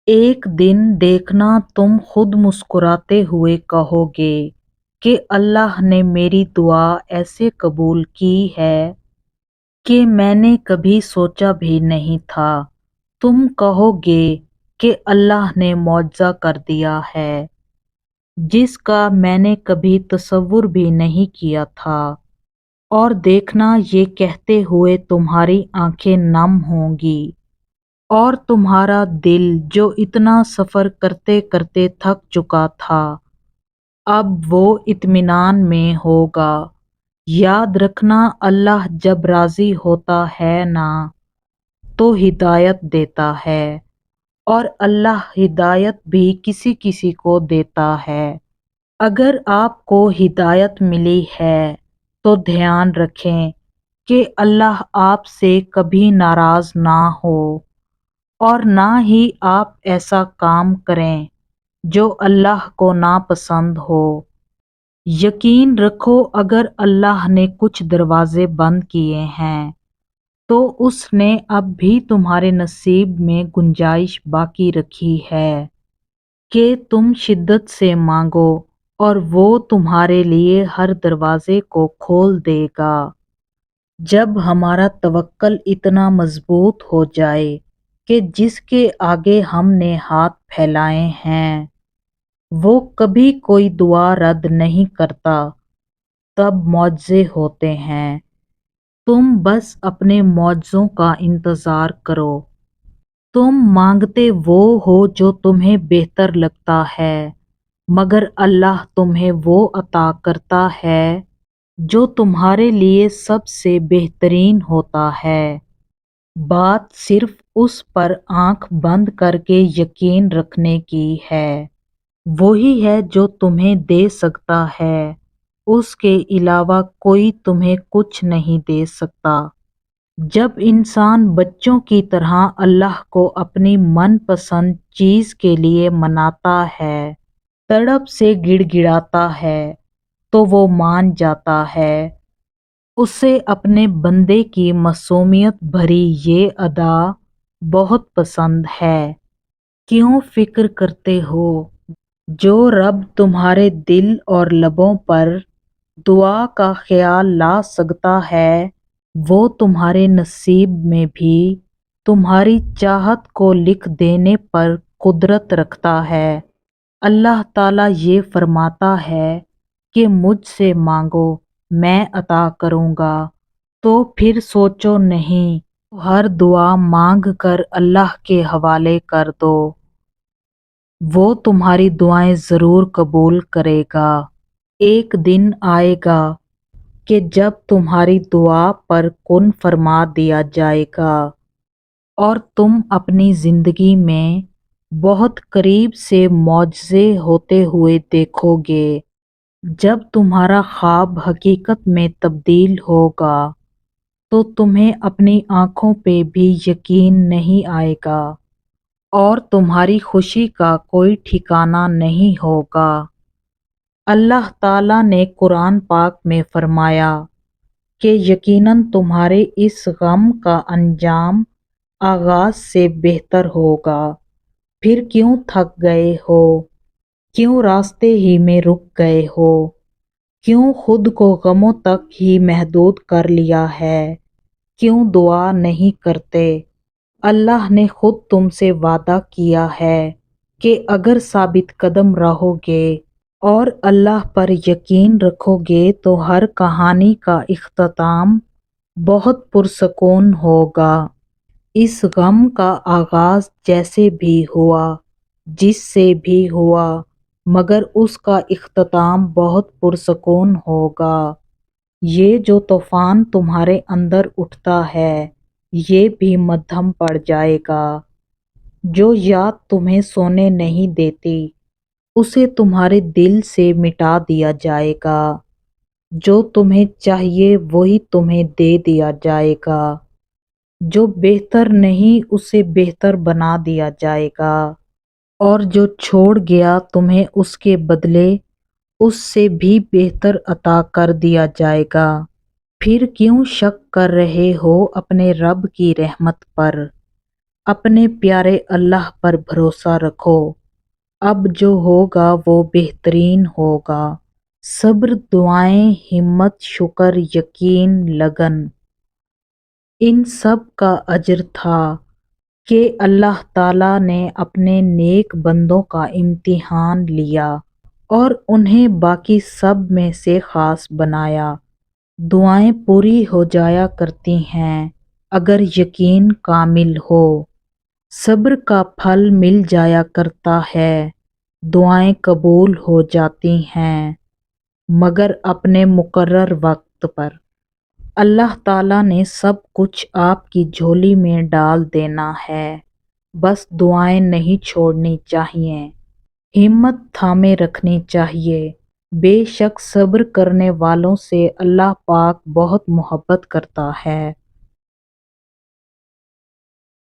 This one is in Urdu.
ایک دن دیکھنا تم خود مسکراتے ہوئے کہوگے کہ اللہ نے میری دعا ایسے قبول کی ہے کہ میں نے کبھی سوچا بھی نہیں تھا۔ تم کہوگے کہ اللہ نے معجزہ کر دیا ہے جس کا میں نے کبھی تصور بھی نہیں کیا تھا، اور دیکھنا یہ کہتے ہوئے تمہاری آنکھیں نم ہوں گی اور تمہارا دل جو اتنا سفر کرتے کرتے تھک چکا تھا اب وہ اطمینان میں ہوگا۔ یاد رکھنا اللہ جب راضی ہوتا ہے نا تو ہدایت دیتا ہے، اور اللہ ہدایت بھی کسی کسی کو دیتا ہے۔ اگر آپ کو ہدایت ملی ہے تو دھیان رکھیں کہ اللہ آپ سے کبھی ناراض نہ ہو، اور نہ ہی آپ ایسا کام کریں جو اللہ کو ناپسند ہو۔ یقین رکھو اگر اللہ نے کچھ دروازے بند کیے ہیں تو اس نے اب بھی تمہارے نصیب میں گنجائش باقی رکھی ہے کہ تم شدت سے مانگو اور وہ تمہارے لیے ہر دروازے کو کھول دے گا۔ جب ہمارا توکل اتنا مضبوط ہو جائے کہ جس کے آگے ہم نے ہاتھ پھیلائے ہیں وہ کبھی کوئی دعا رد نہیں کرتا، تب معجزے ہوتے ہیں۔ تم بس اپنے معجزوں کا انتظار کرو۔ تم مانگتے وہ ہو جو تمہیں بہتر لگتا ہے، مگر اللہ تمہیں وہ عطا کرتا ہے جو تمہارے لیے سب سے بہترین ہوتا ہے۔ بات صرف اس پر آنکھ بند کر کے یقین رکھنے کی ہے۔ وہی ہے جو تمہیں دے سکتا ہے، اس کے علاوہ کوئی تمہیں کچھ نہیں دے سکتا۔ جب انسان بچوں کی طرح اللہ کو اپنی من پسند چیز کے لیے مناتا ہے، تڑپ سے گڑ گڑاتا ہے تو وہ مان جاتا ہے۔ اسے اپنے بندے کی معصومیت بھری یہ ادا بہت پسند ہے۔ کیوں فکر کرتے ہو؟ جو رب تمہارے دل اور لبوں پر دعا کا خیال لا سکتا ہے وہ تمہارے نصیب میں بھی تمہاری چاہت کو لکھ دینے پر قدرت رکھتا ہے۔ اللہ تعالیٰ یہ فرماتا ہے کہ مجھ سے مانگو میں عطا کروں گا، تو پھر سوچو نہیں، ہر دعا مانگ کر اللہ کے حوالے کر دو، وہ تمہاری دعائیں ضرور قبول کرے گا۔ ایک دن آئے گا کہ جب تمہاری دعا پر کن فرما دیا جائے گا اور تم اپنی زندگی میں بہت قریب سے معجزے ہوتے ہوئے دیکھو گے۔ جب تمہارا خواب حقیقت میں تبدیل ہوگا تو تمہیں اپنی آنکھوں پہ بھی یقین نہیں آئے گا اور تمہاری خوشی کا کوئی ٹھکانہ نہیں ہوگا۔ اللہ تعالیٰ نے قرآن پاک میں فرمایا کہ یقیناً تمہارے اس غم کا انجام آغاز سے بہتر ہوگا۔ پھر کیوں تھک گئے ہو؟ کیوں راستے ہی میں رک گئے ہو؟ کیوں خود کو غموں تک ہی محدود کر لیا ہے؟ کیوں دعا نہیں کرتے؟ اللہ نے خود تم سے وعدہ کیا ہے کہ اگر ثابت قدم رہو گے اور اللہ پر یقین رکھو گے تو ہر کہانی کا اختتام بہت پرسکون ہوگا۔ اس غم کا آغاز جیسے بھی ہوا، جس سے بھی ہوا، مگر اس کا اختتام بہت پرسکون ہوگا۔ یہ جو طوفان تمہارے اندر اٹھتا ہے یہ بھی مدھم پڑ جائے گا۔ جو یاد تمہیں سونے نہیں دیتی اسے تمہارے دل سے مٹا دیا جائے گا۔ جو تمہیں چاہیے وہی تمہیں دے دیا جائے گا۔ جو بہتر نہیں اسے بہتر بنا دیا جائے گا، اور جو چھوڑ گیا تمہیں اس کے بدلے اس سے بھی بہتر عطا کر دیا جائے گا۔ پھر کیوں شک کر رہے ہو اپنے رب کی رحمت پر؟ اپنے پیارے اللہ پر بھروسہ رکھو، اب جو ہوگا وہ بہترین ہوگا۔ صبر، دعائیں، ہمت، شکر، یقین، لگن، ان سب کا اجر تھا کہ اللہ تعالیٰ نے اپنے نیک بندوں کا امتحان لیا اور انہیں باقی سب میں سے خاص بنایا۔ دعائیں پوری ہو جایا کرتی ہیں اگر یقین کامل ہو، صبر کا پھل مل جایا کرتا ہے، دعائیں قبول ہو جاتی ہیں مگر اپنے مقرر وقت پر۔ اللہ تعالیٰ نے سب کچھ آپ کی جھولی میں ڈال دینا ہے، بس دعائیں نہیں چھوڑنی چاہیے، ہمت تھامے رکھنی چاہیے۔ بے شک صبر کرنے والوں سے اللہ پاک بہت محبت کرتا ہے۔